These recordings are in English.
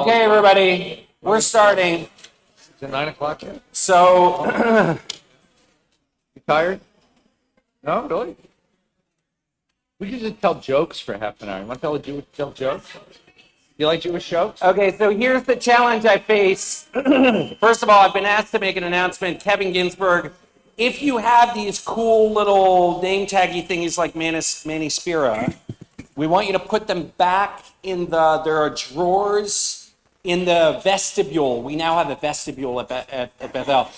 Okay, everybody, we're starting. Is it 9 o'clock yet? So, You tired? No, really? We could just tell jokes for half an hour. You want to tell jokes? You like Jewish jokes? okay, so here's the challenge I face. First of all, I've been asked to make an announcement. Kevin Ginsburg, if you have these cool little name taggy thingies like Manny Spira, we want you to put them back in there are drawers in the vestibule. We now have a vestibule at Bethel.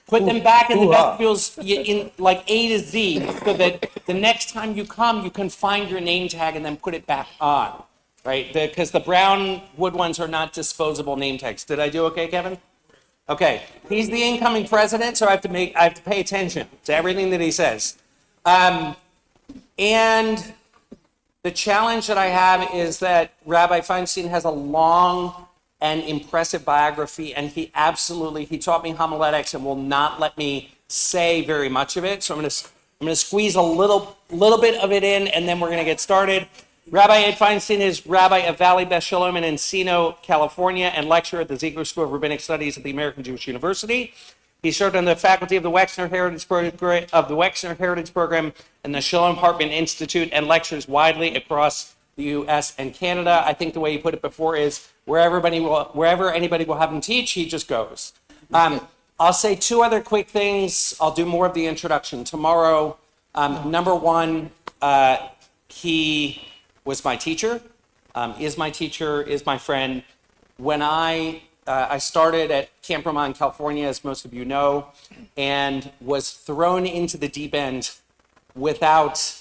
Put them back in the vestibules in like A to Z so that the next time you come, you can find your name tag and then put it back on, right? Because the brown wood ones are not disposable name tags. Did I do okay, Kevin? Okay. He's the incoming president, so I have to pay attention to everything that he says. And the challenge that I have is that Rabbi Feinstein has a long and impressive biography, and he taught me homiletics and will not let me say very much of it. So I'm going to squeeze a little bit of it in, and then we're going to get started. Rabbi Ed Feinstein is rabbi of Valley Beth Shalom in Encino, California, and lecturer at the Ziegler School of Rabbinic Studies at the American Jewish University. He served on the faculty of the Wexner Heritage Program and the Shalom Hartman Institute, and lectures widely across the U.S. and Canada. I think the way he put it before is wherever anybody will have him teach, he just goes. I'll say two other quick things. I'll do more of the introduction tomorrow. Number one, he was my teacher, is my friend. When I started at Camp Ramah, California, as most of you know, and was thrown into the deep end without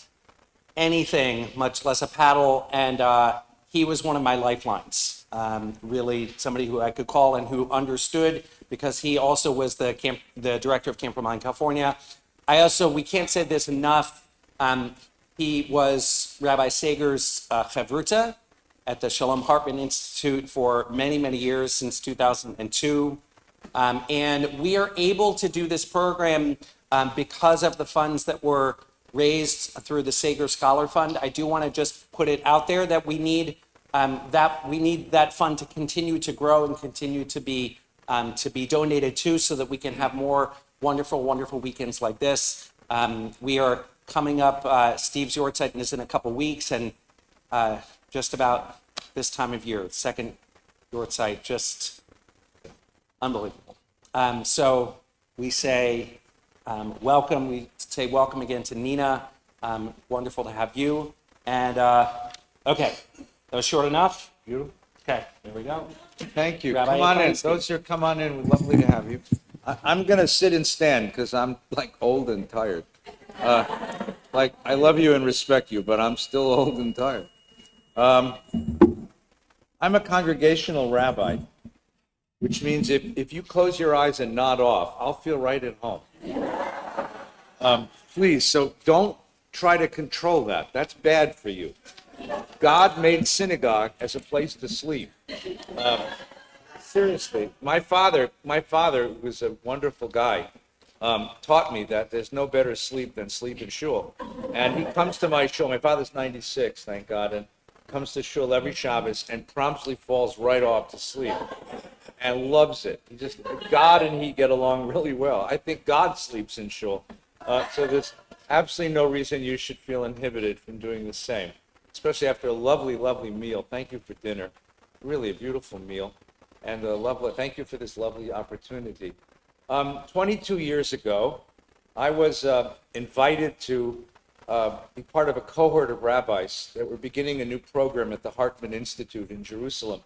anything, much less a paddle, and he was one of my lifelines. Really somebody who I could call and who understood, because he also was the director of Camp Ramah, California. We can't say this enough, he was Rabbi Sager's chavruta at the Shalom Hartman Institute for many, many years, since 2002. And we are able to do this program because of the funds that were raised through the Sager Scholar Fund. I do want to just put it out there that we need that fund to continue to grow and continue to be donated to, so that we can have more wonderful, wonderful weekends like this. We are coming up, Steve's Yortzeit is in a couple weeks, and just about this time of year, second Yortzeit, just unbelievable. So we say welcome. We say welcome again to Nina. Wonderful to have you. And okay, that was short enough. You? Okay, there we go. Thank you. Rabbi Come on in. Feinstein. Those here, come on in. Lovely to have you. I'm going to sit and stand because I'm like old and tired. Like, I love you and respect you, but I'm still old and tired. I'm a congregational rabbi, which means if you close your eyes and nod off, I'll feel right at home. Please, so don't try to control that. That's bad for you. God made synagogue as a place to sleep. Seriously, my father was a wonderful guy. Taught me that there's no better sleep than sleep in shul. And he comes to my shul. My father's 96, thank God, and comes to shul every Shabbos and promptly falls right off to sleep and loves it. God and he get along really well. I think God sleeps in shul. So there's absolutely no reason you should feel inhibited from doing the same, especially after a lovely, lovely meal. Thank you for dinner. Really a beautiful meal. And thank you for this lovely opportunity. 22 years ago, I was invited to be part of a cohort of rabbis that were beginning a new program at the Hartman Institute in Jerusalem,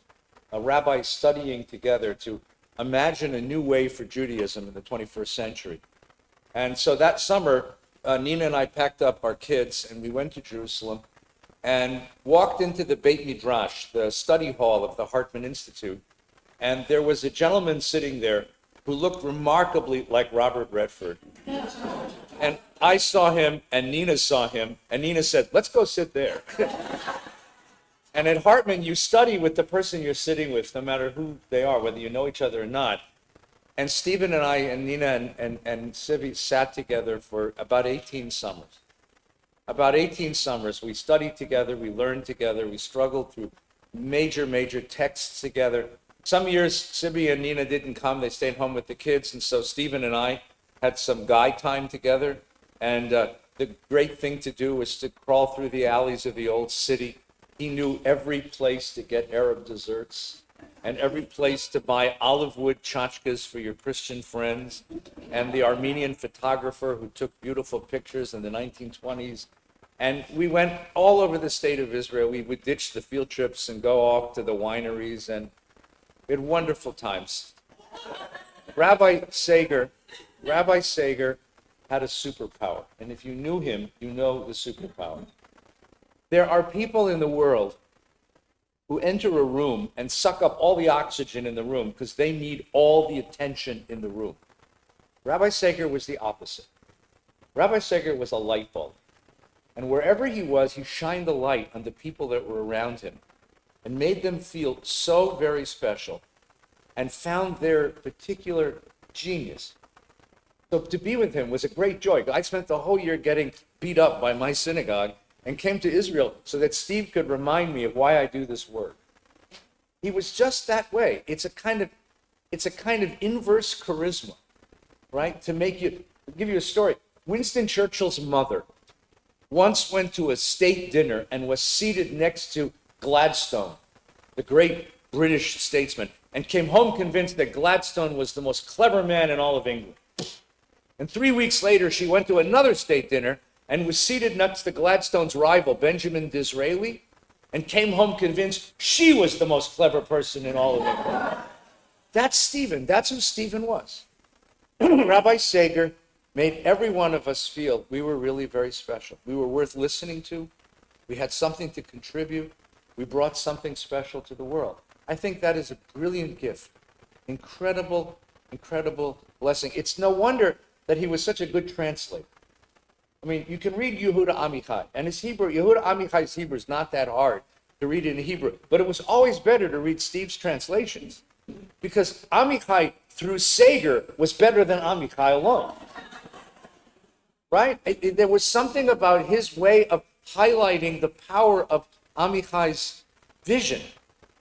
rabbis studying together to imagine a new way for Judaism in the 21st century. And so that summer, Nina and I packed up our kids and we went to Jerusalem and walked into the Beit Midrash, the study hall of the Hartman Institute. And there was a gentleman sitting there who looked remarkably like Robert Redford. And I saw him, and Nina saw him, and Nina said, "Let's go sit there." And at Hartman, you study with the person you're sitting with, no matter who they are, whether you know each other or not. And Stephen and I and Nina and Sivi sat together for about 18 summers. About 18 summers, we studied together, we learned together, we struggled through major texts together. Some years, Sibby and Nina didn't come. They stayed home with the kids. And so Stephen and I had some guy time together. And the great thing to do was to crawl through the alleys of the old city. He knew every place to get Arab desserts and every place to buy olive wood tchotchkes for your Christian friends, and the Armenian photographer who took beautiful pictures in the 1920s. And we went all over the state of Israel. We would ditch the field trips and go off to the wineries, and we had wonderful times. Rabbi Sager had a superpower, and if you knew him, you know the superpower. There are people in the world who enter a room and suck up all the oxygen in the room because they need all the attention in the room. Rabbi Sager was the opposite. Rabbi Sager was a light bulb. And wherever he was, he shined the light on the people that were around him and made them feel so very special and found their particular genius. So to be with him was a great joy. I spent the whole year getting beat up by my synagogue and came to Israel so that Steve could remind me of why I do this work. He was just that way. It's a kind of inverse charisma, right? To give you a story. Winston Churchill's mother once went to a state dinner and was seated next to Gladstone, the great British statesman, and came home convinced that Gladstone was the most clever man in all of England. And 3 weeks later, she went to another state dinner and was seated next to Gladstone's rival, Benjamin Disraeli, and came home convinced she was the most clever person in all of England. That's Stephen. That's who Stephen was. Rabbi Sager made every one of us feel we were really very special. We were worth listening to. We had something to contribute. We brought something special to the world. I think that is a brilliant gift. Incredible, incredible blessing. It's no wonder that he was such a good translator. I mean, you can read Yehuda Amichai, and his Hebrew, Yehuda Amichai's Hebrew is not that hard to read in Hebrew, but it was always better to read Steve's translations, because Amichai, through Sager, was better than Amichai alone. Right? There was something about his way of highlighting the power of Amichai's vision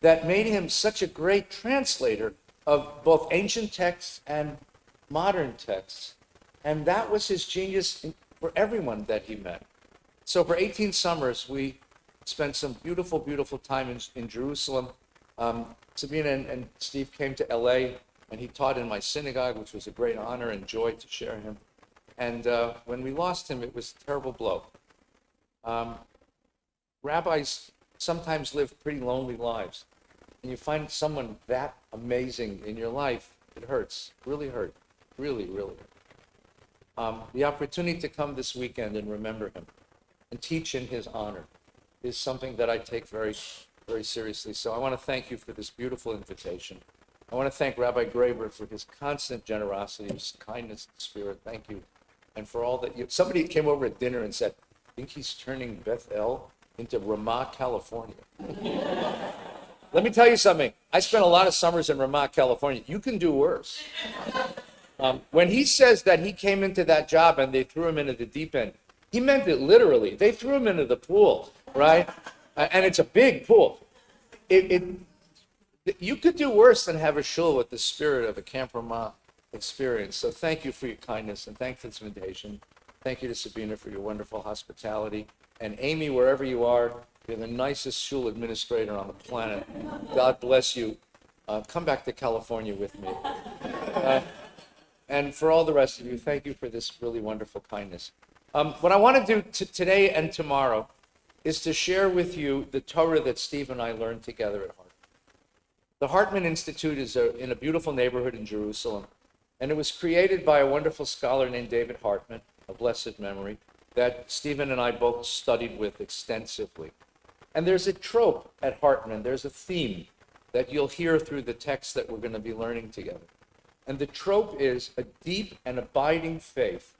that made him such a great translator of both ancient texts and modern texts. And that was his genius for everyone that he met. So for 18 summers, we spent some beautiful, beautiful time in Jerusalem. Sabina and Steve came to LA, and he taught in my synagogue, which was a great honor and joy to share him. And when we lost him, it was a terrible blow. Rabbis sometimes live pretty lonely lives. And you find someone that amazing in your life, it hurts, really hurt, really, really hurt. The opportunity to come this weekend and remember him and teach in his honor is something that I take very, very seriously. So I want to thank you for this beautiful invitation. I want to thank Rabbi Graber for his constant generosity, his kindness and spirit. Thank you. And for all that somebody came over at dinner and said, I think he's turning Beth El into Ramah, California. Let me tell you something. I spent a lot of summers in Ramah, California. You can do worse. When he says that he came into that job and they threw him into the deep end, he meant it literally. They threw him into the pool, right? And it's a big pool. You could do worse than have a shul with the spirit of a Camp Ramah experience. So thank you for your kindness, and thank you for this invitation. Thank you to Sabina for your wonderful hospitality. And Amy, wherever you are, you're the nicest shul administrator on the planet. God bless you. Come back to California with me. And for all the rest of you, thank you for this really wonderful kindness. What I want to do today and tomorrow is to share with you the Torah that Steve and I learned together at Hartman. The Hartman Institute is in a beautiful neighborhood in Jerusalem, and it was created by a wonderful scholar named David Hartman, of blessed memory, that Stephen and I both studied with extensively. And there's a trope at Hartman, there's a theme that you'll hear through the text that we're going to be learning together. And the trope is a deep and abiding faith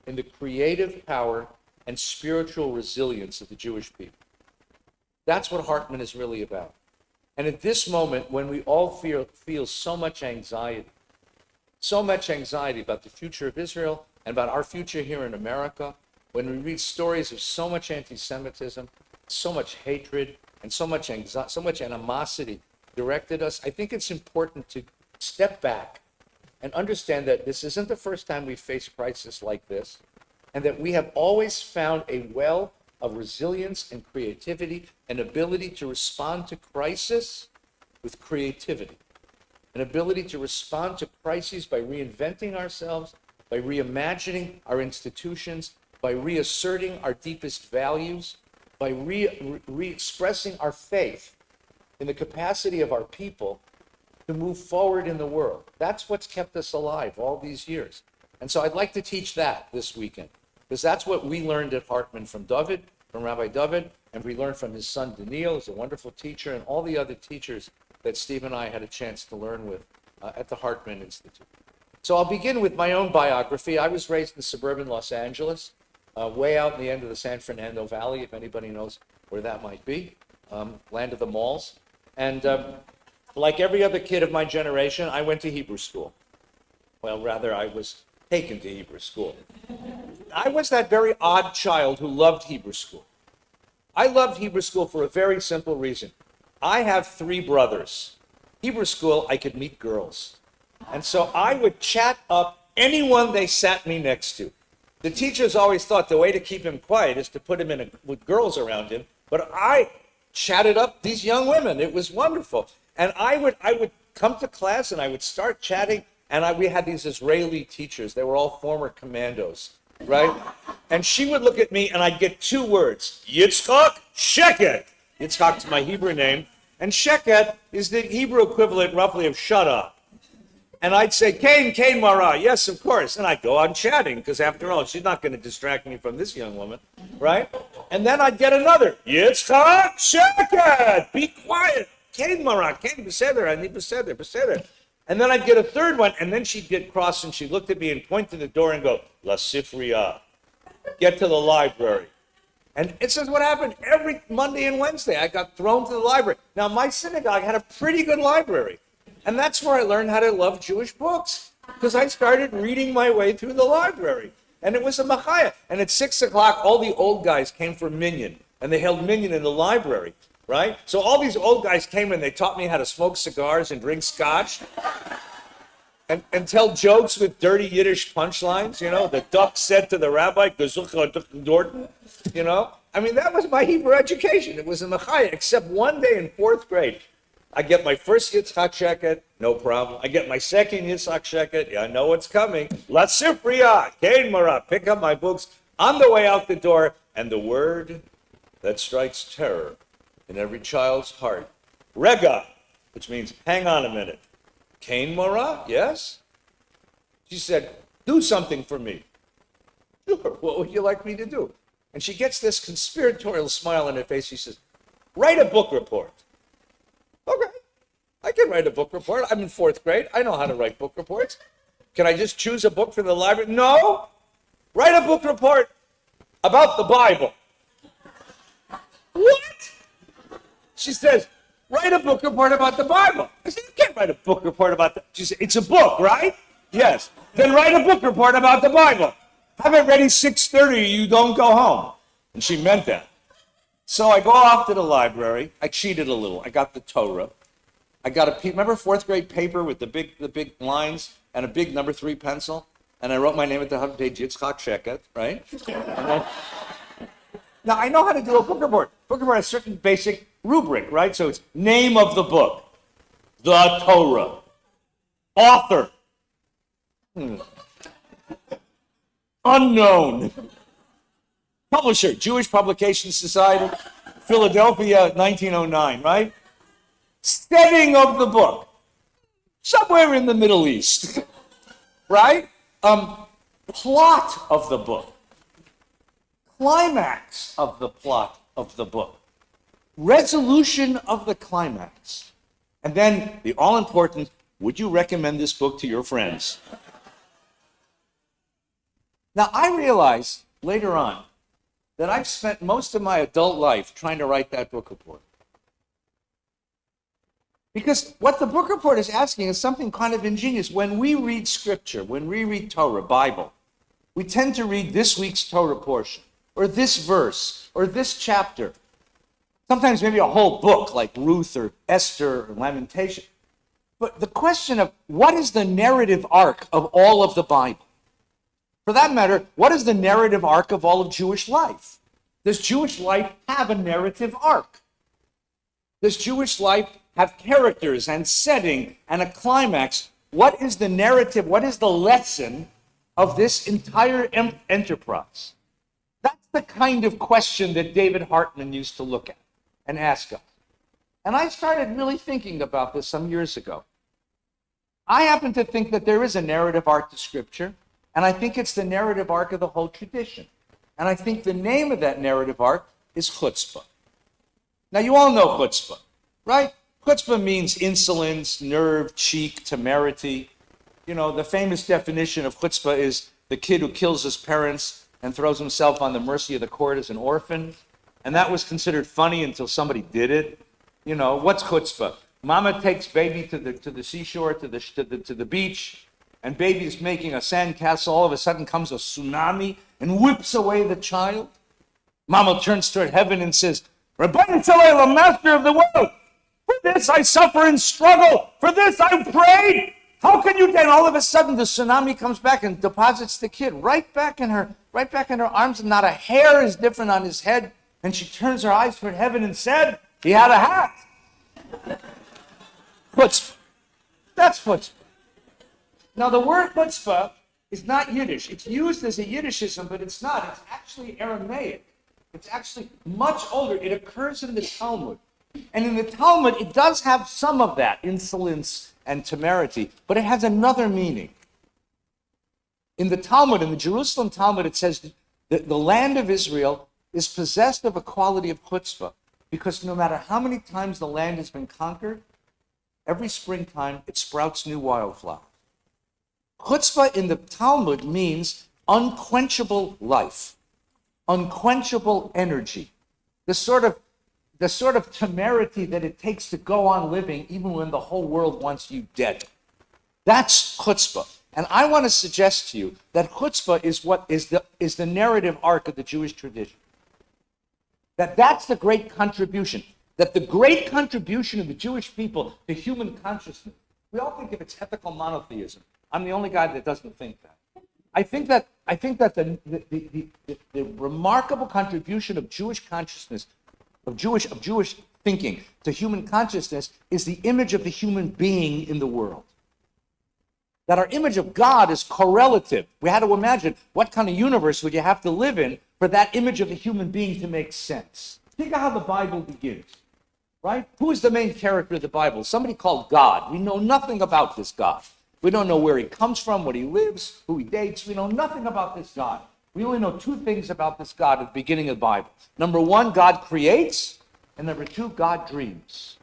in the creative power and spiritual resilience of the Jewish people. That's what Hartman is really about. And at this moment, when we all feel so much anxiety about the future of Israel and about our future here in America, when we read stories of so much anti-Semitism, so much hatred, and so much animosity directed us, I think it's important to step back and understand that this isn't the first time we've faced crisis like this, and that we have always found a well of resilience and creativity, an ability to respond to crisis with creativity, an ability to respond to crises by reinventing ourselves, by reimagining our institutions, by reasserting our deepest values, by re-expressing our faith in the capacity of our people to move forward in the world. That's what's kept us alive all these years. And so I'd like to teach that this weekend, because that's what we learned at Hartman from David, from Rabbi David, and we learned from his son Daniel, who's a wonderful teacher, and all the other teachers that Steve and I had a chance to learn with at the Hartman Institute. So I'll begin with my own biography. I was raised in suburban Los Angeles, way out in the end of the San Fernando Valley, if anybody knows where that might be, land of the malls. And like every other kid of my generation, I went to Hebrew school. Well, rather, I was taken to Hebrew school. I was that very odd child who loved Hebrew school. I loved Hebrew school for a very simple reason. I have 3 brothers. Hebrew school, I could meet girls. And so I would chat up anyone they sat me next to. The teachers always thought the way to keep him quiet is to put him with girls around him. But I chatted up these young women. It was wonderful. And I would come to class and I would start chatting. And we had these Israeli teachers. They were all former commandos, right? And she would look at me and I'd get 2 words. Yitzchak, Sheket. Yitzchak's my Hebrew name. And Sheket is the Hebrew equivalent roughly of shut up. And I'd say, Cain, Mara. Yes, of course. And I'd go on chatting, because after all, she's not going to distract me from this young woman, right? And then I'd get another. Yitzchak, Sheket. Be quiet. Cain, Mara. Cain, beseder. I need beseder. And then I'd get a third one, and then she'd get cross, and she'd look at me and point to the door and go, La Sifriya. Get to the library. And it says what happened every Monday and Wednesday. I got thrown to the library. Now, my synagogue had a pretty good library. And that's where I learned how to love Jewish books, because I started reading my way through the library. And it was a machaya. And at 6 o'clock, all the old guys came for minyan, and they held minyan in the library, right? So all these old guys came and they taught me how to smoke cigars and drink scotch and tell jokes with dirty Yiddish punchlines. You know, the duck said to the rabbi, Dorton, you know. I mean, that was my Hebrew education. It was a machaya, except one day in 4th grade, I get my first Yitzchak Sheket, no problem. I get my second Yitzchak Sheket, yeah, I know what's coming. La Sifriya, Cain Mara, pick up my books. On the way out the door, and the word that strikes terror in every child's heart, Rega, which means hang on a minute. Cain Mara, yes? She said, do something for me. Sure, what would you like me to do? And she gets this conspiratorial smile on her face. She says, write a book report. Okay, I can write a book report. I'm in 4th grade. I know how to write book reports. Can I just choose a book from the library? No. Write a book report about the Bible. What? She says, write a book report about the Bible. I said, you can't write a book report about that. She said, it's a book, right? Yes. Then write a book report about the Bible. Have it ready 6:30, you don't go home. And she meant that. So I go off to the library. I cheated a little. I got the Torah. I got remember 4th grade paper with the big lines and a big number 3 pencil? And I wrote my name at the 100 page, Yitzchak Sheket, right? Now, I know how to do a book report. Book report has a certain basic rubric, right? So it's name of the book, the Torah, author, unknown. Publisher, Jewish Publication Society, Philadelphia, 1909, right? Setting of the book, somewhere in the Middle East, right? Plot of the book, climax of the plot of the book, resolution of the climax, and then the all-important, would you recommend this book to your friends? Now, I realize later on that I've spent most of my adult life trying to write that book report. Because what the book report is asking is something kind of ingenious. When we read scripture, when we read Torah, Bible, we tend to read this week's Torah portion, or this verse, or this chapter. Sometimes maybe a whole book like Ruth or Esther or Lamentation. But the question of what is the narrative arc of all of the Bible? For that matter, what is the narrative arc of all of Jewish life? Does Jewish life have a narrative arc? Does Jewish life have characters and setting and a climax? What is the narrative? What is the lesson of this entire enterprise? That's the kind of question that David Hartman used to look at and ask us. And I started really thinking about this some years ago. I happen to think that there is a narrative arc to Scripture, and I think it's the narrative arc of the whole tradition. And I think the name of that narrative arc is chutzpah. Now, you all know chutzpah, right? Chutzpah means insolence, nerve, cheek, temerity. You know, the famous definition of chutzpah is the kid who kills his parents and throws himself on the mercy of the court as an orphan. And that was considered funny until somebody did it. You know, what's chutzpah? Mama takes baby to the seashore, to the beach, and baby is making a sandcastle. All of a sudden comes a tsunami and whips away the child. Mama turns toward heaven and says, Rabbi, the master of the world, for this I suffer and struggle. For this I prayed. How can you? Then all of a sudden the tsunami comes back and deposits the kid right back in her arms, and not a hair is different on his head. And she turns her eyes toward heaven and said, he had a hat. Chutzpah. That's chutzpah. Now the word chutzpah is not Yiddish. It's used as a Yiddishism, but it's not. It's actually Aramaic. It's actually much older. It occurs in the Talmud. And in the Talmud, it does have some of that, insolence and temerity, but it has another meaning. In the Talmud, in the Jerusalem Talmud, it says that the land of Israel is possessed of a quality of chutzpah, because no matter how many times the land has been conquered, every springtime it sprouts new wildflowers. Chutzpah in the Talmud means unquenchable life, unquenchable energy, the sort of temerity that it takes to go on living even when the whole world wants you dead. That's chutzpah. And I want to suggest to you that chutzpah is the narrative arc of the Jewish tradition. That's the great contribution. That the great contribution of the Jewish people to human consciousness, we all think of its ethical monotheism. I'm the only guy that doesn't think that. I think that the remarkable contribution of Jewish consciousness, of Jewish thinking to human consciousness is the image of the human being in the world. That our image of God is correlative. We had to imagine what kind of universe would you have to live in for that image of the human being to make sense. Think of how the Bible begins, right? Who is the main character of the Bible? Somebody called God. We know nothing about this God. We don't know where he comes from, what he lives, who he dates. We know nothing about this God. We only know two things about this God at the beginning of the Bible. Number one, God creates, and number two, God dreams.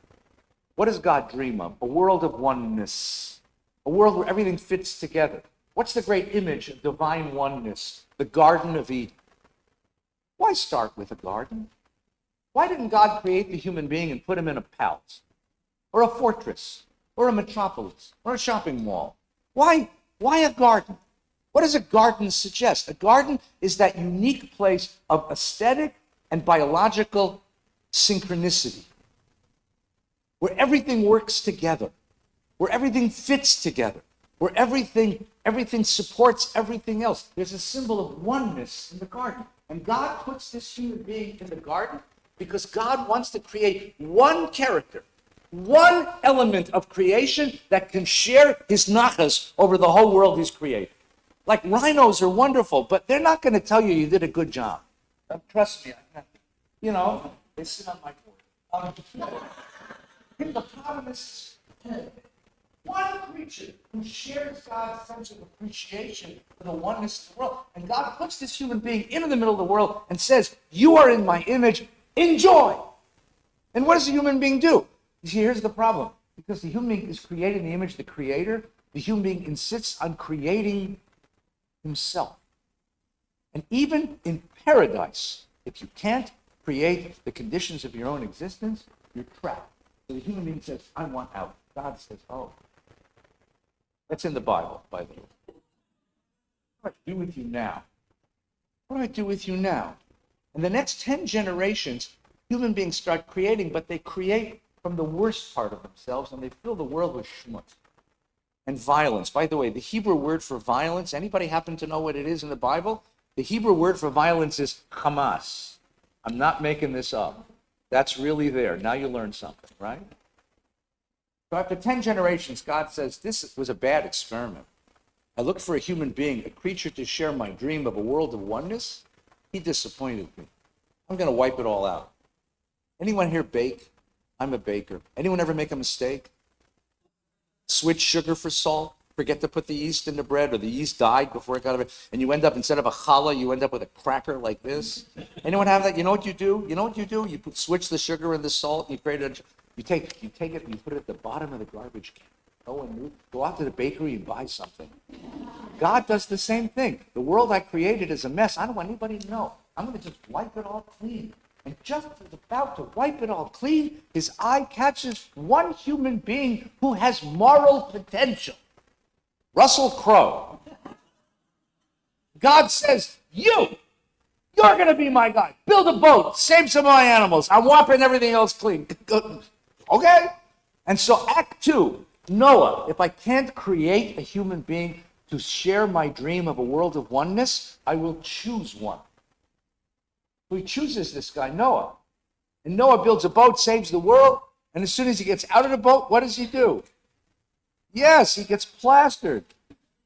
What does God dream of? A world of oneness, a world where everything fits together. What's the great image of divine oneness? The Garden of Eden. Why start with a garden? Why didn't God create the human being and put him in a palace, or a fortress, or a metropolis, or a shopping mall? Why a garden? What does a garden suggest? A garden is that unique place of aesthetic and biological synchronicity, where everything works together, where everything fits together, where everything supports everything else. There's a symbol of oneness in the garden. And God puts this human being in the garden because God wants to create one character, one element of creation that can share his nachas over the whole world he's created. Like rhinos are wonderful, but they're not going to tell you did a good job. Trust me, they sit on my board. The problem is one creature who shares God's sense of appreciation for the oneness of the world. And God puts this human being into the middle of the world and says, you are in my image, enjoy. And what does the human being do? You see, here's the problem. Because the human being is created in the image of the Creator, the human being insists on creating himself. And even in paradise, if you can't create the conditions of your own existence, you're trapped. So the human being says, I want out. God says, oh. That's in the Bible, by the way. What do I do with you now? What do I do with you now? And the next 10 generations Human beings start creating, but they create from the worst part of themselves, and they fill the world with schmutz and violence. By the way, the Hebrew word for violence, anybody happen to know what it is in the Bible? The Hebrew word for violence is Hamas. I'm not making this up. That's really there. Now you learn something, right? So after 10 generations, God says, this was a bad experiment. I looked for a human being, a creature to share my dream of a world of oneness. He disappointed me. I'm going to wipe it all out. Anyone here bake? I'm a baker. Anyone ever make a mistake? Switch sugar for salt? Forget to put the yeast in the bread, or the yeast died before it got over, and you end up, instead of a challah, you end up with a cracker like this. Anyone have that? You know what you do? You switch the sugar and the salt, and you take it and you put it at the bottom of the garbage can. Go out to the bakery and buy something. God does the same thing. The world I created is a mess. I don't want anybody to know. I'm going to just wipe it all clean. And just as about to wipe it all clean, his eye catches one human being who has moral potential. Russell Crowe. God says, you're going to be my guy. Build a boat, save some of my animals. I'm wiping everything else clean. Okay? And so Act 2, Noah, if I can't create a human being to share my dream of a world of oneness, I will choose one. So he chooses this guy, Noah. And Noah builds a boat, saves the world, and as soon as he gets out of the boat, what does he do? Yes, he gets plastered.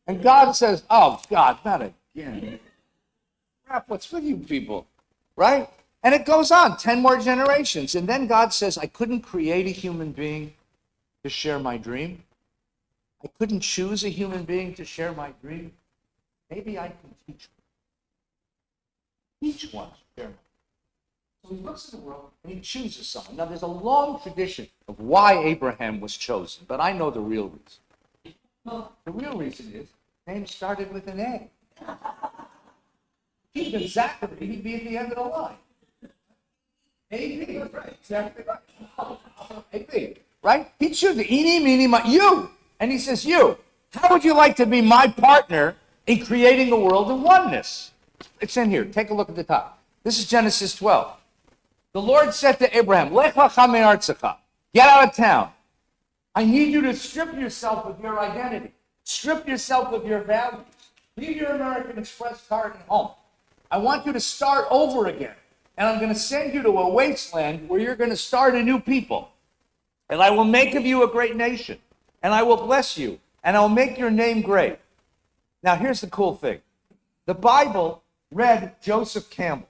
And God says, oh, God, not again. Crap, what's with you people? Right? And it goes on, 10 more generations. And then God says, I couldn't create a human being to share my dream. I couldn't choose a human being to share my dream. Maybe I can teach one. Each one to share my dream. So he looks at the world and he chooses someone. Now, there's a long tradition of why Abraham was chosen, but I know the real reason. The real reason is his name started with an A. He'd been Zachary, he'd be at the end of the line. A.B. Right, exactly right. A.B. Right? He chose the eeny, meeny, you. And he says, you, how would you like to be my partner in creating a world of oneness? It's in here. Take a look at the top. This is Genesis 12. The Lord said to Abraham, Lech lecha me'artzecha. Get out of town. I need you to strip yourself of your identity. Strip yourself of your values. Leave your American Express card at home. I want you to start over again. And I'm going to send you to a wasteland where you're going to start a new people. And I will make of you a great nation. And I will bless you. And I will make your name great. Now, here's the cool thing. The Bible read Joseph Campbell.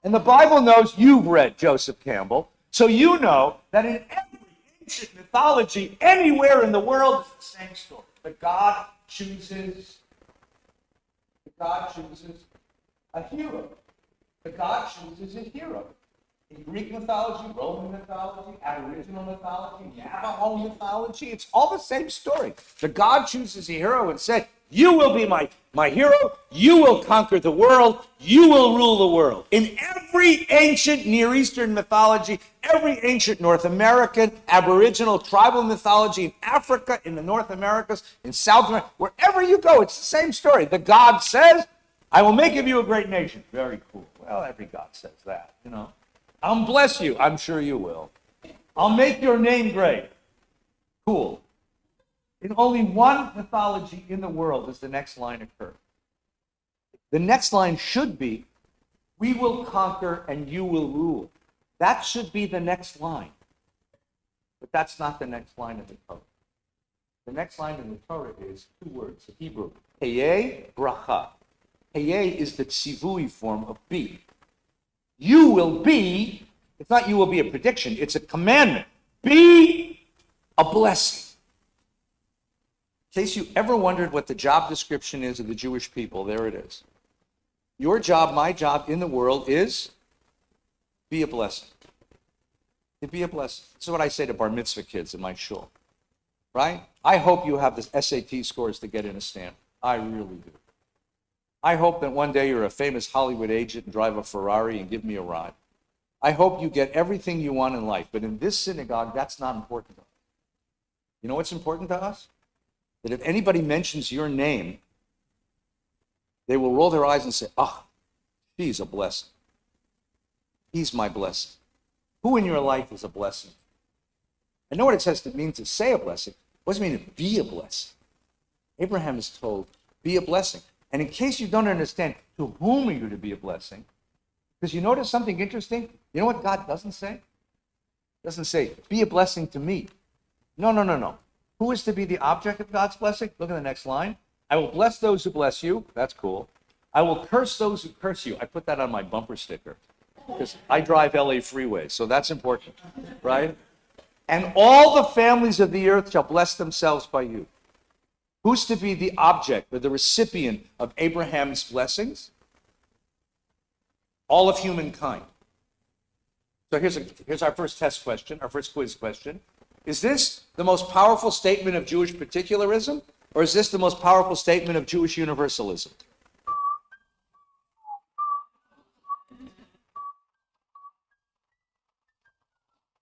And the Bible knows you've read Joseph Campbell. So you know that in every ancient mythology, anywhere in the world, it's the same story. But God chooses a hero. But God chooses a hero. In Greek mythology, Roman mythology, Aboriginal mythology, Navajo mythology, it's all the same story. The God chooses a hero and said, you will be my hero, you will conquer the world, you will rule the world. In every ancient Near Eastern mythology, every ancient North American, Aboriginal, tribal mythology, in Africa, in the North Americas, in South America, wherever you go, it's the same story. The God says, I will make of you a great nation. Very cool. Well, every God says that, you know. I'll bless you. I'm sure you will. I'll make your name great. Cool. In only one mythology in the world does the next line occur. The next line should be, we will conquer and you will rule. That should be the next line. But that's not the next line of the Torah. The next line in the Torah is two words, in Hebrew. Heye bracha. Heye is the tzivui form of be. You will be, it's not you will be a prediction, it's a commandment. Be a blessing. In case you ever wondered what the job description is of the Jewish people, there it is. Your job, my job in the world is be a blessing. To be a blessing. This is what I say to bar mitzvah kids in my shul. Right? I hope you have the SAT scores to get in a stand. I really do. I hope that one day you're a famous Hollywood agent and drive a Ferrari and give me a ride. I hope you get everything you want in life. But in this synagogue, that's not important to us. You know what's important to us? That if anybody mentions your name, they will roll their eyes and say, she's a blessing. He's my blessing. Who in your life is a blessing? I know what it says to mean to say a blessing. What does it mean to be a blessing? Abraham is told, be a blessing. And in case you don't understand, to whom are you to be a blessing? Because you notice something interesting? You know what God doesn't say? It doesn't say, be a blessing to me. No. Who is to be the object of God's blessing? Look at the next line. I will bless those who bless you. That's cool. I will curse those who curse you. I put that on my bumper sticker because I drive LA freeways, so that's important, right? And all the families of the earth shall bless themselves by you. Who's to be the object or the recipient of Abraham's blessings? All of humankind. So here's our first test question, our first quiz question. Is this the most powerful statement of Jewish particularism, or is this the most powerful statement of Jewish universalism?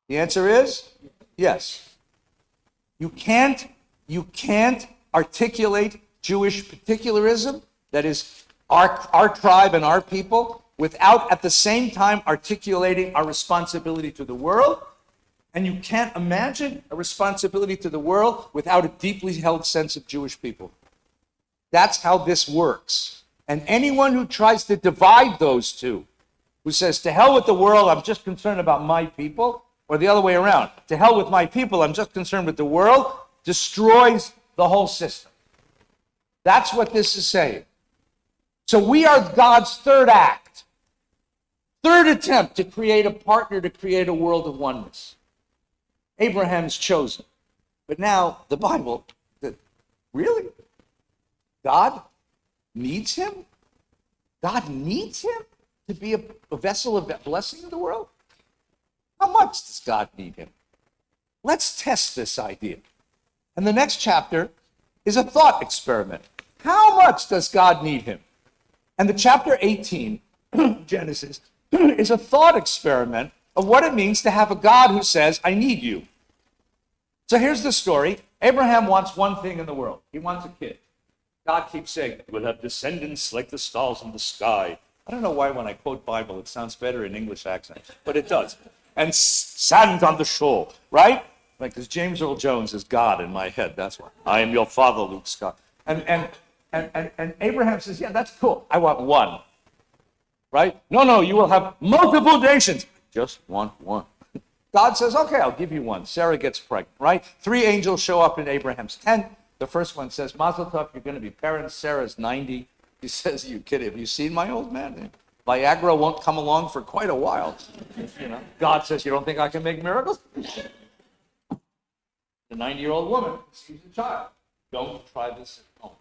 The answer is yes. You can't articulate Jewish particularism, that is our tribe and our people, without at the same time articulating our responsibility to the world. And you can't imagine a responsibility to the world without a deeply held sense of Jewish people. That's how this works. And anyone who tries to divide those two, who says, to hell with the world, I'm just concerned about my people, or the other way around, to hell with my people, I'm just concerned with the world, destroys the whole system. That's what this is saying. So we are God's third act, third attempt to create a partner, to create a world of oneness. Abraham's chosen. But now the Bible, really? God needs him? God needs him to be a vessel of blessing in the world? How much does God need him? Let's test this idea. And the next chapter is a thought experiment. How much does God need him? And the chapter 18, Genesis, is a thought experiment of what it means to have a God who says, I need you. So here's the story. Abraham wants one thing in the world. He wants a kid. God keeps saying, we'll have descendants like the stars in the sky. I don't know why when I quote Bible, it sounds better in English accent, but it does. And sand on the shore, right? Like, because James Earl Jones is God in my head, that's why. I am your father, Luke Scott. And Abraham says, yeah, that's cool. I want one, right? No, you will have multiple nations. Just want one. God says, okay, I'll give you one. Sarah gets pregnant, right? 3 angels show up in Abraham's tent. The first one says, Mazel tov, you're going to be parents. Sarah's 90. He says, you kidding? Have you seen my old man? Viagra won't come along for quite a while. You know, God says, you don't think I can make miracles? The 90-year-old woman sees a child. Don't try this at home.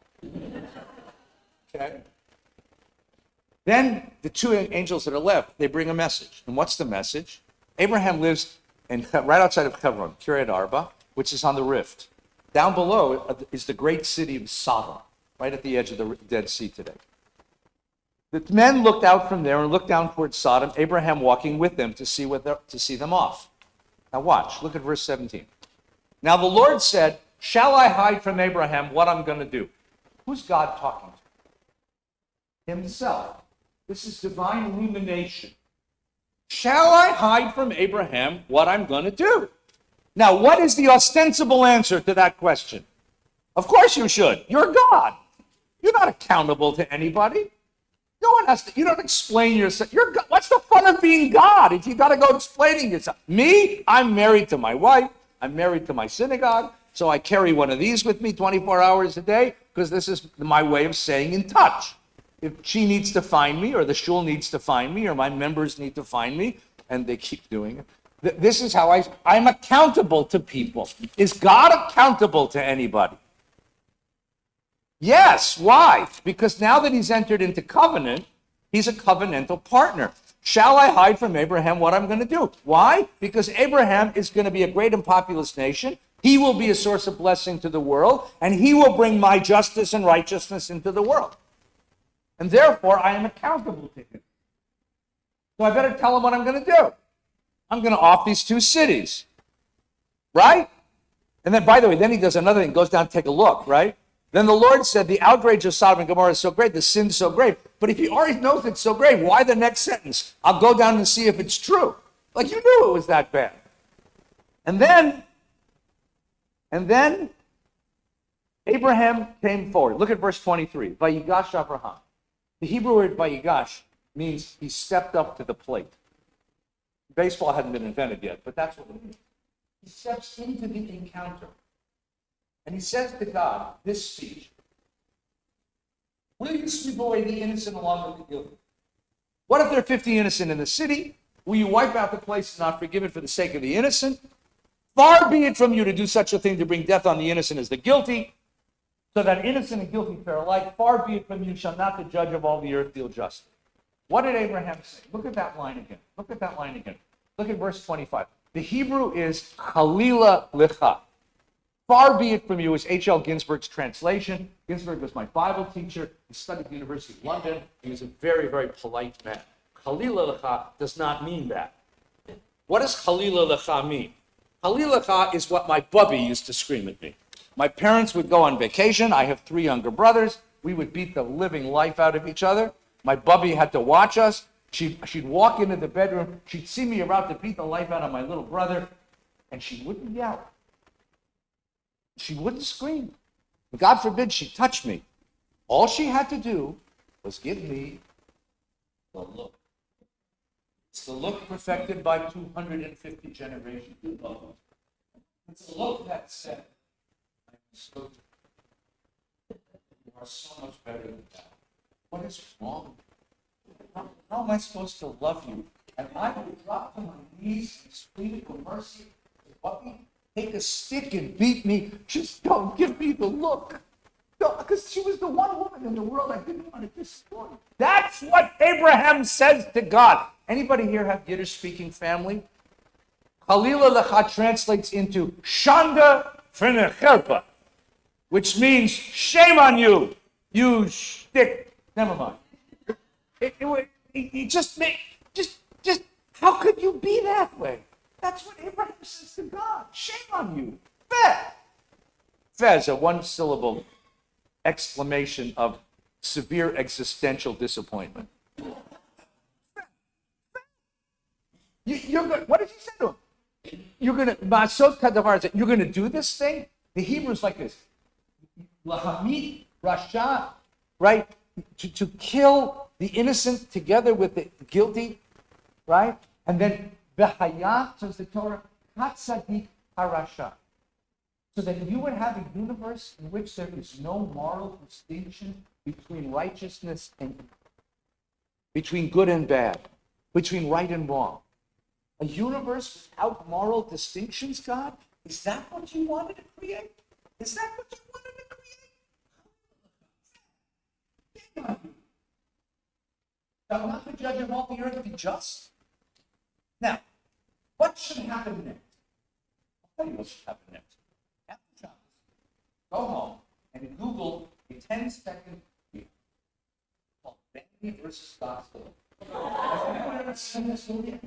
Okay? Then the 2 angels that are left, they bring a message. And what's the message? Abraham lives right outside of Hebron, Kiryat Arba, which is on the rift. Down below is the great city of Sodom, right at the edge of the Dead Sea today. The men looked out from there and looked down towards Sodom, Abraham walking with them to see them off. Now watch, look at verse 17. Now the Lord said, shall I hide from Abraham what I'm going to do? Who's God talking to? Himself. This is divine illumination. Shall I hide from Abraham what I'm going to do? Now, what is the ostensible answer to that question? Of course you should. You're God. You're not accountable to anybody. No one has to, you don't explain yourself. You're God. What's the fun of being God if you got to go explaining yourself? Me, I'm married to my wife. I'm married to my synagogue. So I carry one of these with me 24 hours a day because this is my way of staying in touch. If she needs to find me, or the shul needs to find me, or my members need to find me, and they keep doing it. This is how I'm accountable to people. Is God accountable to anybody? Yes. Why? Because now that he's entered into covenant, he's a covenantal partner. Shall I hide from Abraham what I'm going to do? Why? Because Abraham is going to be a great and populous nation. He will be a source of blessing to the world, and he will bring my justice and righteousness into the world. And therefore, I am accountable to him. So I better tell him what I'm going to do. I'm going to off these 2 cities. Right? And then, by the way, then he does another thing, goes down to take a look, right? Then the Lord said, the outrage of Sodom and Gomorrah is so great, the sin's so great. But if he already knows it's so great, why the next sentence? I'll go down and see if it's true. Like you knew it was that bad. And then Abraham came forward. Look at verse 23. Vayigash Abraham. The Hebrew word vayigash means he stepped up to the plate. Baseball hadn't been invented yet, but that's what it means. He steps into the encounter. And he says to God this speech. Will you sweep away the innocent along with the guilty? What if there are 50 innocent in the city? Will you wipe out the place and not forgive it for the sake of the innocent? Far be it from you to do such a thing to bring death on the innocent as the guilty, so that innocent and guilty fare alike. Far be it from you, shall not the judge of all the earth deal justly. What did Abraham say? Look at that line again. Look at that line again. Look at verse 25. The Hebrew is Chalila Licha. Far be it from you is H.L. Ginsberg's translation. Ginsberg was my Bible teacher. He studied at the University of London. He was a very, very polite man. Chalila Lecha does not mean that. What does Chalila Lecha mean? Chalila Lecha is what my bubby used to scream at me. My parents would go on vacation. I have 3 younger brothers. We would beat the living life out of each other. My bubby had to watch us. She'd walk into the bedroom. She'd see me about to beat the life out of my little brother, and she wouldn't yell. She wouldn't scream. God forbid she touched me. All she had to do was give me the look. It's the look perfected by 250 generations of love. It's a look that said, I'm so you are so much better than that. What is wrong? How am I supposed to love you? And I would drop to my knees and scream for mercy. What me? Take a stick and beat me. Just don't give me the look. Because she was the one woman in the world I didn't want to destroy. That's what Abraham says to God. Anybody here have Yiddish-speaking family? Chalila Lecha translates into Shanda F'necherpa, which means shame on you, you stick. Never mind. It just how could you be that way? That's what Abraham says to God. Shame on you. Feh. Feh is a one-syllable exclamation of severe existential disappointment. What did he say to him? You're going to do this thing? The Hebrew is like this. Lahamid Rasha, right? To kill the innocent together with the guilty, right? And then Behayat, says the Torah, Katzadik Harasha. So that you would have a universe in which there is no moral distinction between righteousness and evil, between good and bad, between right and wrong. A universe without moral distinctions, God? Is that what you wanted to create? Is that what you wanted to create? Shall not the judge of all the earth be just? Now, what should happen next? I'll tell you what should happen next. After Shabbos, go home and Google a 10-second video called Vanity versus Gospel. Has anyone ever seen this movie?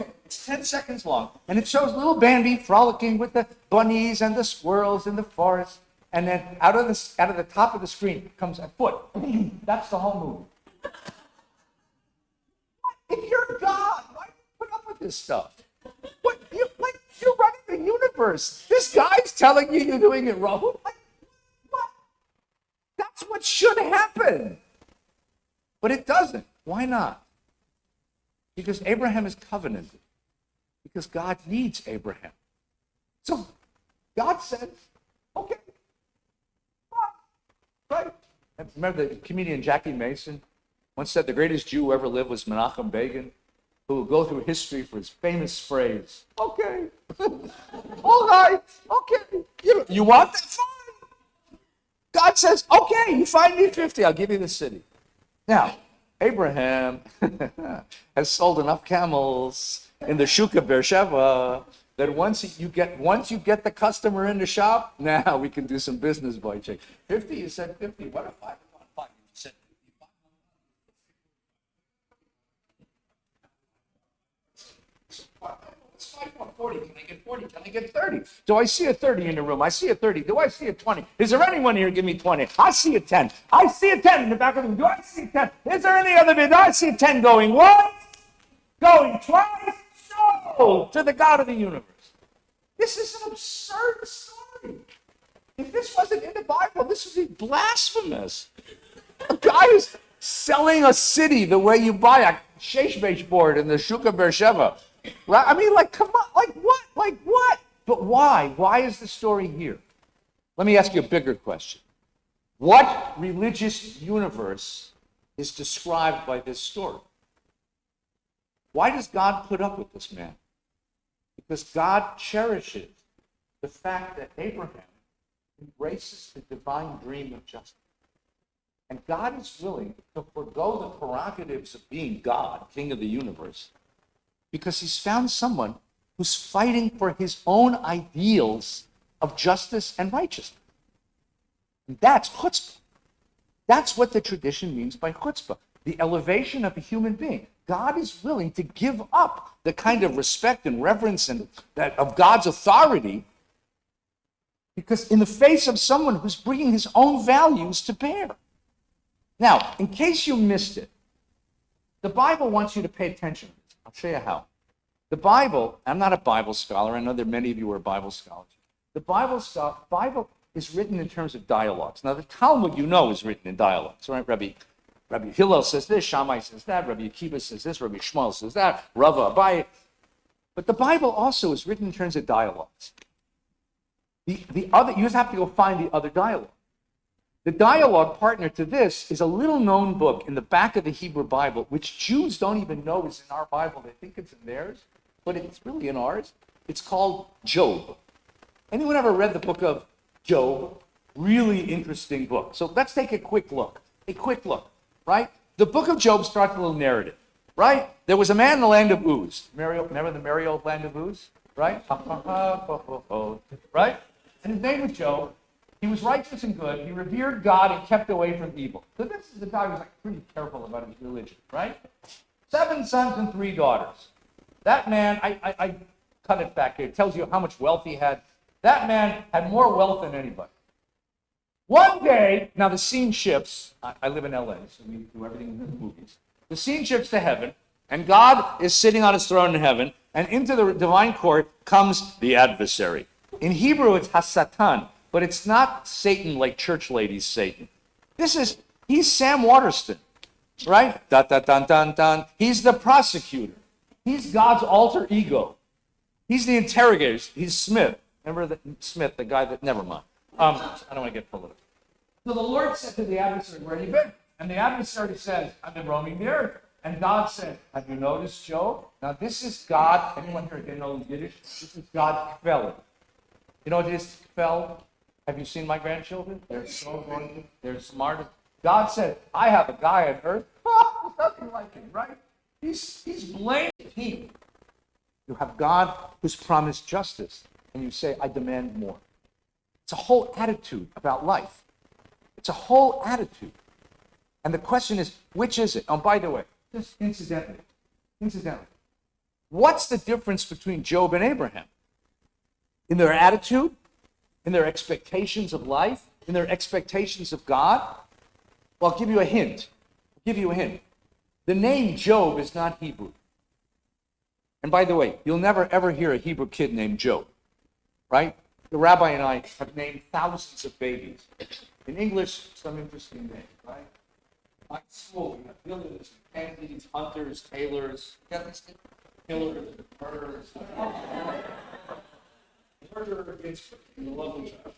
Okay, it's 10 seconds long, and it shows little Bambi frolicking with the bunnies and the squirrels in the forest, and then out of the top of the screen comes a foot. That's the whole movie. If you're God, why do you put up with this stuff? You're running the universe. This guy's telling you you're doing it wrong. What? That's what should happen. But it doesn't. Why not? Because Abraham is covenanted. Because God needs Abraham. So God says, okay, fine. Right? Remember the comedian Jackie Mason once said the greatest Jew who ever lived was Menachem Begin, who will go through history for his famous phrase, okay, all right, okay. You want that? Fine. God says, okay, you find me 50, I'll give you the city. Now, Abraham has sold enough camels in the Shuk of Beersheba that once you get the customer in the shop, now we can do some business, boy. 50, you said 50. What if I want 5? You said 55. It's 5.40. Can I get 40? Can I get 30? Do I see a 30 in the room? I see a 30. Do I see a 20? Is there anyone here give me 20? I see a 10. I see a 10 in the back of the room. Do I see a 10? Is there any other bid? Do I see a 10 going once? Going twice? Sure. behold, to the God of the universe. This is an absurd story. If this wasn't in the Bible, this would be blasphemous. A guy is selling a city the way you buy a sheshbesh board in the Shuk of Beersheba. Right? I mean, like, come on, like what? Like what? But why? Why is the story here? Let me ask you a bigger question. What religious universe is described by this story? Why does God put up with this man? Because God cherishes the fact that Abraham embraces the divine dream of justice. And God is willing to forego the prerogatives of being God, King of the universe, because he's found someone who's fighting for his own ideals of justice and righteousness. And that's chutzpah. That's what the tradition means by chutzpah, the elevation of a human being. God is willing to give up the kind of respect and reverence and that of God's authority, because in the face of someone who's bringing his own values to bear. Now, in case you missed it, the Bible wants you to pay attention. I'll show you how. The Bible, I'm not a Bible scholar. I know that many of you are Bible scholars. The Bible is written in terms of dialogues. Now, the Talmud, you know, is written in dialogues, right? Rabbi Hillel says this, Shammai says that, Rabbi Akiva says this, Rabbi Shmuel says that, Rava, Abaye. But the Bible also is written in terms of dialogues. The other, you just have to go find the other dialogue. The dialogue partner to this is a little known book in the back of the Hebrew Bible, which Jews don't even know is in our Bible. They think it's in theirs, but it's really in ours. It's called Job. Anyone ever read the book of Job? Really interesting book. So let's take a quick look. Right? The book of Job starts with a little narrative, right? There was a man in the land of Uz. Remember the merry old land of Uz? Right? Right? And his name was Job. He was righteous and good. He revered God and kept away from evil. So this is a guy who was like pretty careful about his religion, right? 7 sons and 3 daughters. That man, I cut it back here. It tells you how much wealth he had. That man had more wealth than anybody. One day, now the scene shifts. I live in LA, so we do everything in the movies. The scene shifts to heaven, and God is sitting on his throne in heaven, and into the divine court comes the adversary. In Hebrew, it's Hasatan, but it's not Satan like church ladies Satan. He's Sam Waterston, right? Dun. He's the prosecutor. He's God's alter ego. He's the interrogator. He's Smith. Remember Smith, the guy that, never mind. I don't want to get political. So the Lord said to the adversary, where have you been? And the adversary says, I've been roaming the earth. And God said, have you noticed Job? Now this is God. Anyone here didn't know Yiddish? This is God kvel. You know what it is, kvel? Have you seen my grandchildren? They're so anointed. They're smart. God said, I have a guy on earth. Oh, nothing like him, right? He's blamed. You have God who's promised justice. And you say, I demand more. It's a whole attitude about life. It's a whole attitude. And the question is, which is it? Oh, by the way, just incidentally, what's the difference between Job and Abraham? In their attitude? In their expectations of life? In their expectations of God? Well, I'll give you a hint. The name Job is not Hebrew. And by the way, you'll never ever hear a Hebrew kid named Job, right? The rabbi and I have named thousands of babies. In English, some interesting names, right? At school, we have villagers, pansies, hunters, tailors, killers, murderers. Murderer against the lovely child.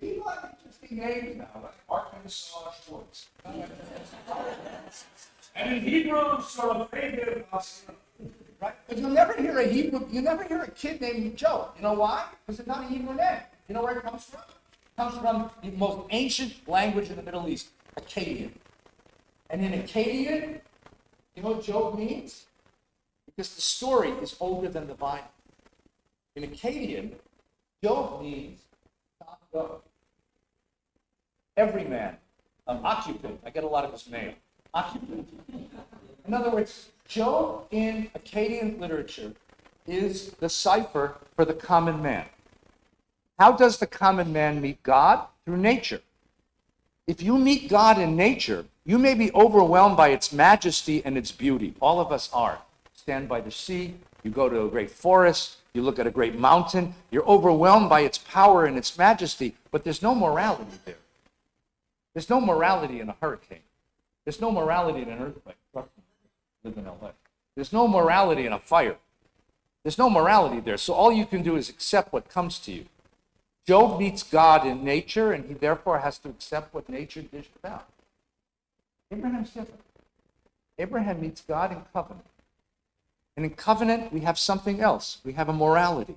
People have interesting names now, like Arkansas Schwartz. And in Hebrew, sort of faded, right? But you'll never hear a kid named Joe. You know why? Because it's not a Hebrew name. You know where it comes from? It comes from the most ancient language in the Middle East, Akkadian. And in Akkadian, you know what Job means? Because the story is older than the Bible. In Akkadian, Job means not go. Every man, occupant. I get a lot of his mail. Occupant. In other words, Job in Akkadian literature is the cipher for the common man. How does the common man meet God? Through nature. If you meet God in nature, you may be overwhelmed by its majesty and its beauty. All of us are. stand by the sea, you go to a great forest, you look at a great mountain, you're overwhelmed by its power and its majesty, but there's no morality there. There's no morality in a hurricane. There's no morality in an earthquake. Live in LA. There's no morality in a fire. There's no morality there. So all you can do is accept what comes to you. Job meets God in nature, and he therefore has to accept what nature dished out. Abraham's different. Abraham meets God in covenant. And in covenant, we have something else. We have a morality.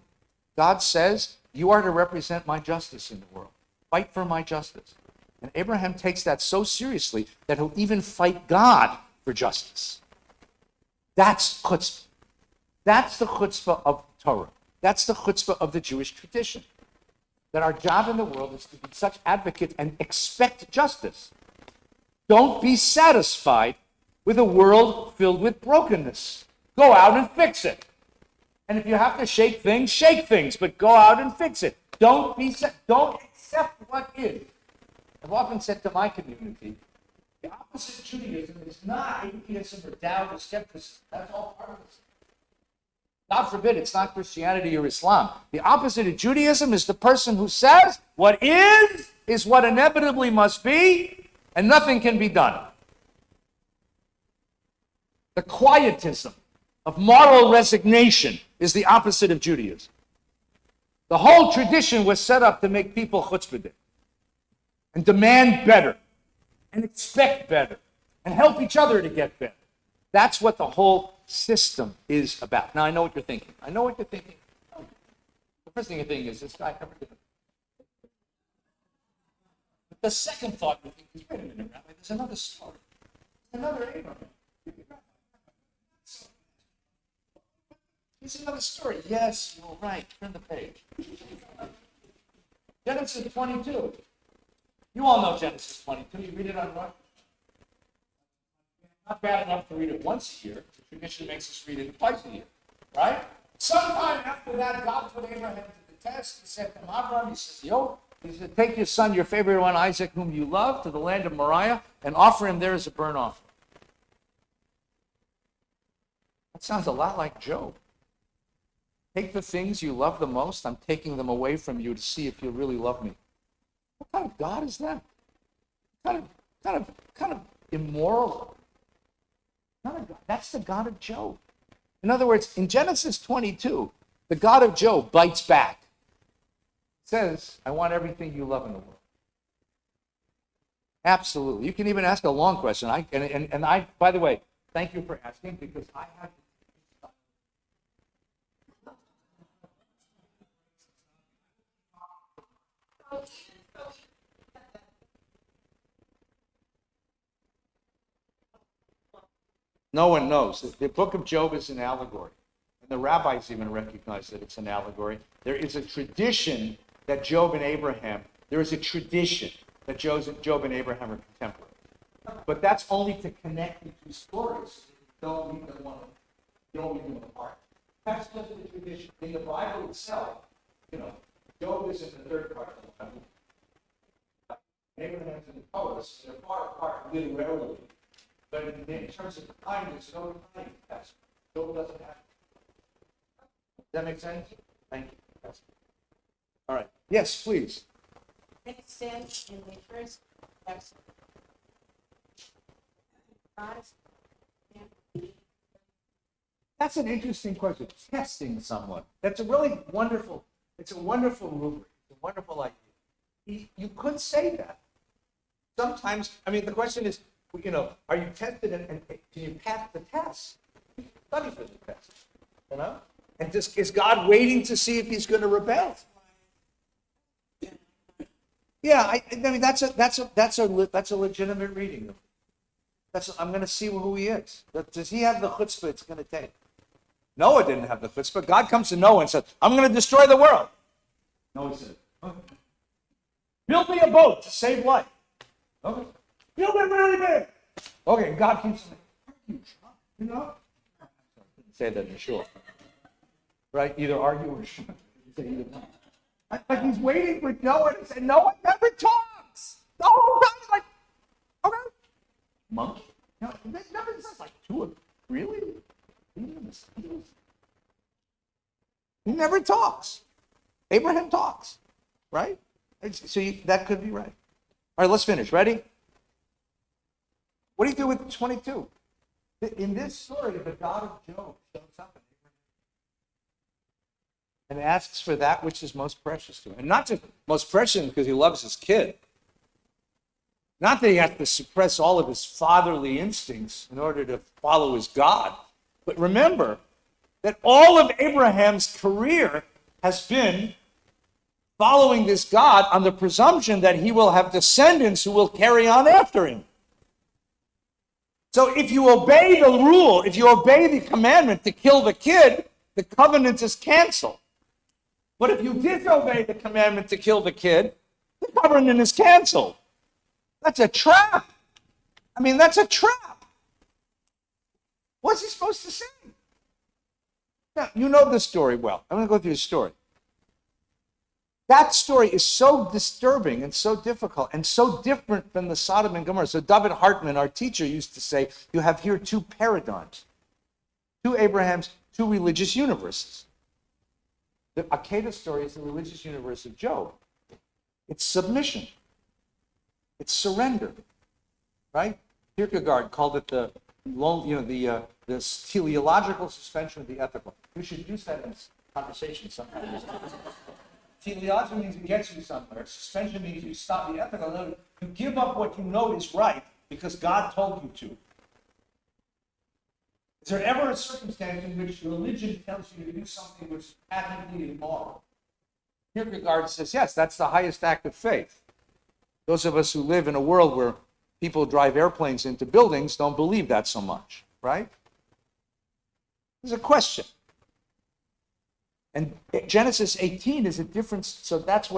God says, you are to represent my justice in the world. Fight for my justice. And Abraham takes that so seriously that he'll even fight God for justice. That's chutzpah. That's the chutzpah of Torah. That's the chutzpah of the Jewish tradition. That our job in the world is to be such advocates and expect justice. Don't be satisfied with a world filled with brokenness. Go out and fix it. And if you have to shake things, but go out and fix it. Don't accept what is. I've often said to my community, the opposite of Judaism is not atheism or doubt or skepticism. That's all part of it. God forbid it's not Christianity or Islam. The opposite of Judaism is the person who says what is what inevitably must be, and nothing can be done. The quietism of moral resignation is the opposite of Judaism. The whole tradition was set up to make people chutzpah and demand better and expect better and help each other to get better. That's what the whole system is about. Now, I know what you're thinking. The first thing you're thinking is, this guy ever did it? But the second thought you're thinking is, wait a minute, Rabbi, there's another story. There's another Abraham. There's another story. Yes, you're right. Turn the page. Genesis 22. You all know Genesis 22. You read it on what? Not bad enough to read it once a year. The tradition makes us read it twice a year, right? Sometime after that, God put Abraham to the test. He said to Abraham, he said, take your son, your favorite one, Isaac, whom you love, to the land of Moriah, and offer him there as a burnt offering. That sounds a lot like Job. Take the things you love the most, I'm taking them away from you to see if you really love me. What kind of God is that? Kind of immoral. Not a God. That's the God of Job. In other words, in Genesis 22, the God of Job bites back. Says, I want everything you love in the world. Absolutely. You can even ask a long question. I, by the way, thank you for asking, because I have No one knows. The book of Job is an allegory. And the rabbis even recognize that it's an allegory. There is a tradition that Job and Abraham are contemporary. But that's only to connect the two stories. Don't leave them apart. That's just the tradition. In the Bible itself, Job is in the third part of the Bible. Abraham's in the poets. They're far apart literally. But in terms of time, there's no time. Job doesn't have. Does that make sense? Thank you. All right. Yes, please. It says in the first text, That's an interesting question. Testing someone. That's a really wonderful. It's a wonderful rubric. It's a wonderful idea. You could say that. Sometimes, the question is, are you tested and can you pass the test? Study for the test. And is God waiting to see if he's going to rebel? Yeah, that's a legitimate reading. I'm going to see who he is. Does he have the chutzpah it's going to take? Noah didn't have the chutzpah. God comes to Noah and says, I'm going to destroy the world. Noah said, okay. Build me a boat to save life. Okay. Build it really big. Okay, God keeps saying, say that in short. Right? Either argue or say either one. But he's waiting for Noah to say, Noah never talks. The whole time he's like, okay. Monkey? It never says like two of them. Really? He never talks. Abraham talks, right? So that could be right. All right, let's finish. Ready? What do you do with 22? In this story, the God of Job shows up and asks for that which is most precious to him. And not just most precious because he loves his kid. Not that he has to suppress all of his fatherly instincts in order to follow his God. But remember that all of Abraham's career has been following this God on the presumption that he will have descendants who will carry on after him. So if you obey the rule, if you obey the commandment to kill the kid, the covenant is canceled. But if you disobey the commandment to kill the kid, the covenant is canceled. That's a trap. I mean, that's a trap. What's he supposed to say? Now, you know the story well. I'm going to go through the story. That story is so disturbing and so difficult and so different from the Sodom and Gomorrah. So David Hartman, our teacher, used to say, you have here two paradigms, two Abrahams, two religious universes. The Akedah story is the religious universe of Job. It's submission. It's surrender, right? Kierkegaard called it the teleological suspension of the ethical. We should use that in conversation sometimes. Teleology means it gets you somewhere. Suspension means you stop the ethical. You give up what you know is right because God told you to. Is there ever a circumstance in which religion tells you to do something which is patently immoral? Kierkegaard says, yes, that's the highest act of faith. Those of us who live in a world where people drive airplanes into buildings don't believe that so much, right? There's a question. And Genesis 18 is a difference, so that's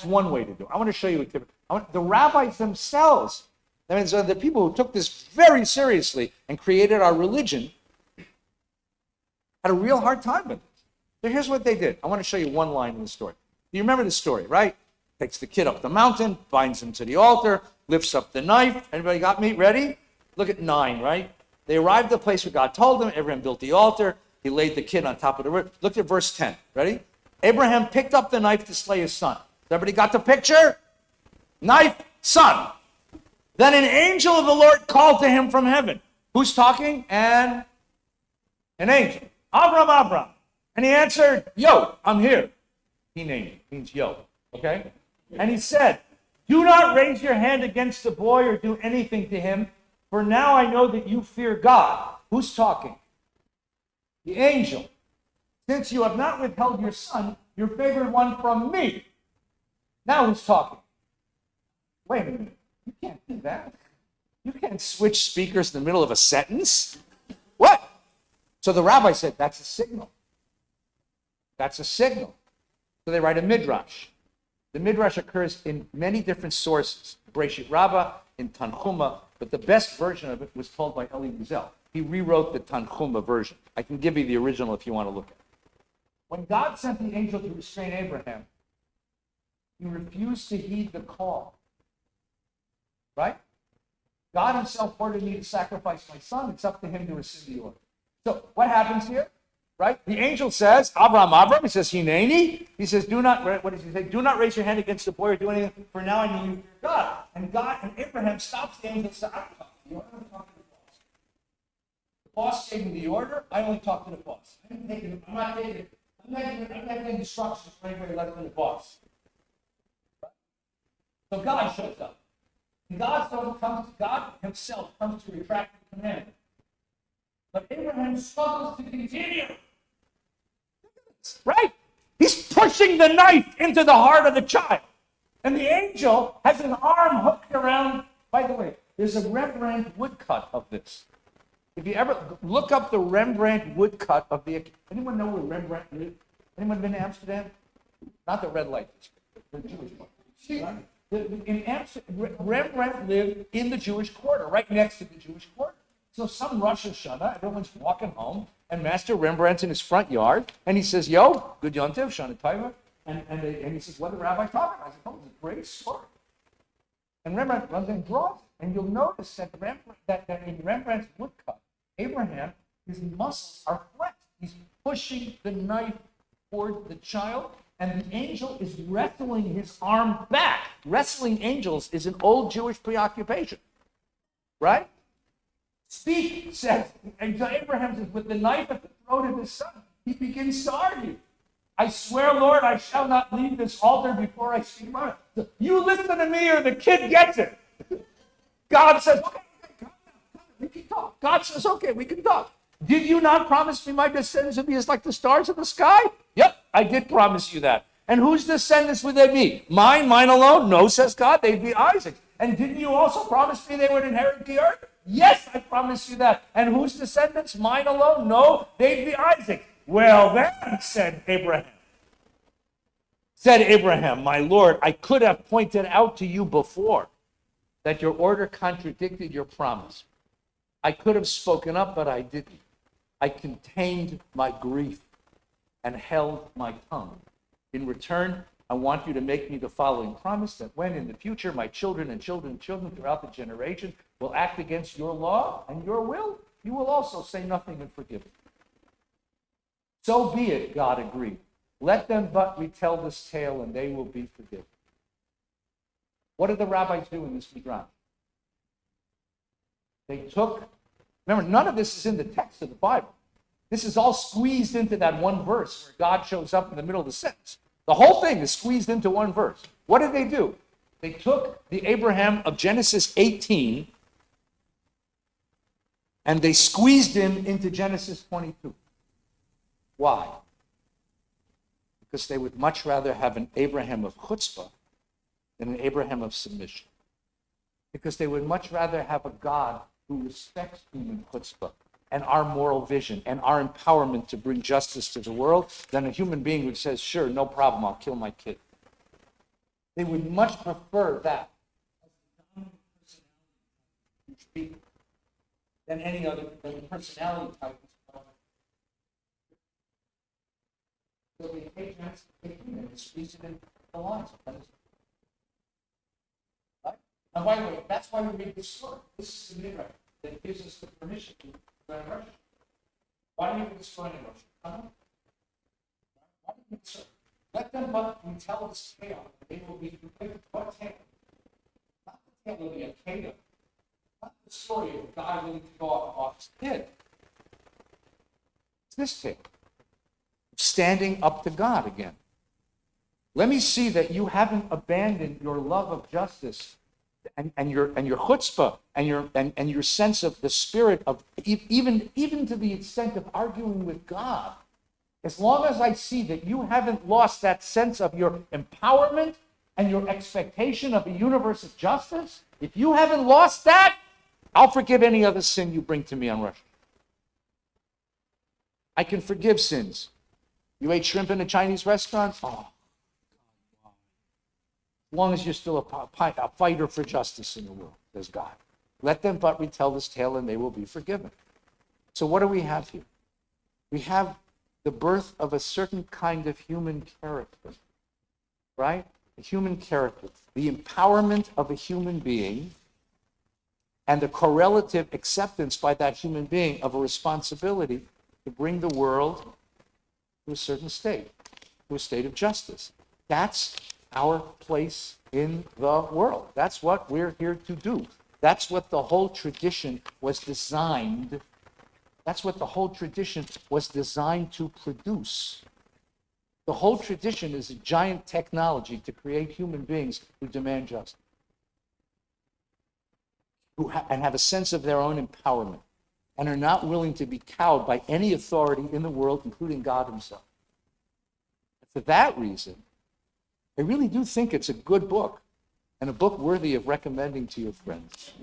one way to do it. I want to show you a different. The rabbis themselves, I mean, so the people who took this very seriously and created our religion, had a real hard time with it. So here's what they did. I want to show you one line in the story. You remember the story, right? Takes the kid up the mountain, binds him to the altar, lifts up the knife. Everybody got me? Ready? Look at 9, right? They arrived at the place where God told them. Abraham built the altar. He laid the kid on top of the river. Look at verse 10. Ready? Abraham picked up the knife to slay his son. Everybody got the picture? Knife, son. Then an angel of the Lord called to him from heaven. Who's talking? And an angel. Abram. And he answered, yo, I'm here. He named it. Means yo. Okay? And he said, do not raise your hand against the boy or do anything to him, for now I know that you fear God. Who's talking? The angel. Since you have not withheld your son, your favored one, from me. Now who's talking? Wait a minute. You can't do that. You can't switch speakers in the middle of a sentence. What? So the rabbi said, that's a signal. That's a signal. So they write a midrash. The midrash occurs in many different sources. Breshit Rabbah, in Tanchuma, but the best version of it was told by Eli Wiesel. He rewrote the Tanchuma version. I can give you the original if you want to look at it. When God sent the angel to restrain Abraham, he refused to heed the call. Right? God himself ordered me to sacrifice my son. It's up to him to rescind the order. So what happens here? Right? The angel says, Abram. He says, Hineni. He says, what does he say? Do not raise your hand against the boy or do anything, for now I know you fear God. And Abraham stops the angel and says, I'm talking to you. I'm talking to the boss. The boss gave me the order. I only talk to the boss. I'm not giving instructions for anybody less than the boss. So God shows up. And God himself comes to retract the commandment. But Abraham struggles to continue. Right? He's pushing the knife into the heart of the child. And the angel has an arm hooked around. By the way, there's a Rembrandt woodcut of this. If you ever look up the Rembrandt woodcut of the... Anyone know where Rembrandt lived? Anyone been to Amsterdam? Not the red light district, the Jewish one. In Amsterdam, Rembrandt lived in the Jewish quarter, right next to the Jewish quarter. So some Rosh Hashanah, everyone's walking home, and Master Rembrandt's in his front yard, and he says, yo, good yontiv, Shana Taiva. And he says, what did the rabbi talking about? I said, oh, it's a great story. And Rembrandt runs and draws it. And you'll notice that in Rembrandt's woodcut, Abraham His muscles are flexed. He's pushing the knife toward the child, and the angel is wrestling his arm back. Wrestling angels is an old Jewish preoccupation, right? Speak, says, and to Abraham says, with the knife at the throat of his son, he begins to argue. I swear, Lord, I shall not leave this altar before I speak about it. You listen to me or the kid gets it. God says, okay, we can talk. God says, okay, we can talk. Did you not promise me my descendants would be as like the stars of the sky? Yep, I did promise you that. And whose descendants would they be? Mine alone? No, says God, they'd be Isaac. And didn't you also promise me they would inherit the earth? Yes, I promised you that. And whose descendants? Mine alone? No, they'd be Isaac. Well then, said Abraham, my Lord, I could have pointed out to you before that your order contradicted your promise. I could have spoken up, but I didn't. I contained my grief and held my tongue. In return, I want you to make me the following promise, that when in the future my children and children throughout the generation will act against your law and your will, you will also say nothing and forgive them. So be it, God agreed. Let them but retell this tale and they will be forgiven. What did the rabbis do in this midrash? They took, remember, none of this is in the text of the Bible. This is all squeezed into that one verse where God shows up in the middle of the sentence. The whole thing is squeezed into one verse. What did they do? They took the Abraham of Genesis 18 and they squeezed him into Genesis 22. Why? Because they would much rather have an Abraham of chutzpah than an Abraham of submission. Because they would much rather have a God who respects human chutzpah and our moral vision and our empowerment to bring justice to the world than a human being who says, sure, no problem, I'll kill my kid. They would much prefer that than any other personality type. So they take and squeeze it in the lines. Right? And by the way, that's why we read this story. This is the midrash that gives us the permission to learn Russian. Why do you read this story in Russian? Why do you so? Let them but retell this tale. They will be forgiven. What tale? Not the tale of the Al-Qaeda. Not the story of a guy willing to go off his head. It's this tale. Standing up to God again. Let me see that you haven't abandoned your love of justice and your chutzpah and your sense of the spirit of even to the extent of arguing with God. As long as I see that you haven't lost that sense of your empowerment and your expectation of a universe of justice, if you haven't lost that, I'll forgive any other sin you bring to me on Russia. I can forgive sins. You ate shrimp in a Chinese restaurant? Oh, as long as you're still a fighter for justice in the world, says God. Let them but retell this tale and they will be forgiven. So what do we have here? We have the birth of a certain kind of human character, right? A human character. The empowerment of a human being and the correlative acceptance by that human being of a responsibility to bring the world to a certain state, to a state of justice. That's our place in the world. That's what we're here to do. That's what the whole tradition was designed. That's what the whole tradition was designed to produce. The whole tradition is a giant technology to create human beings who demand justice, and have a sense of their own empowerment, and are not willing to be cowed by any authority in the world, including God himself. For that reason, I really do think it's a good book, and a book worthy of recommending to your friends.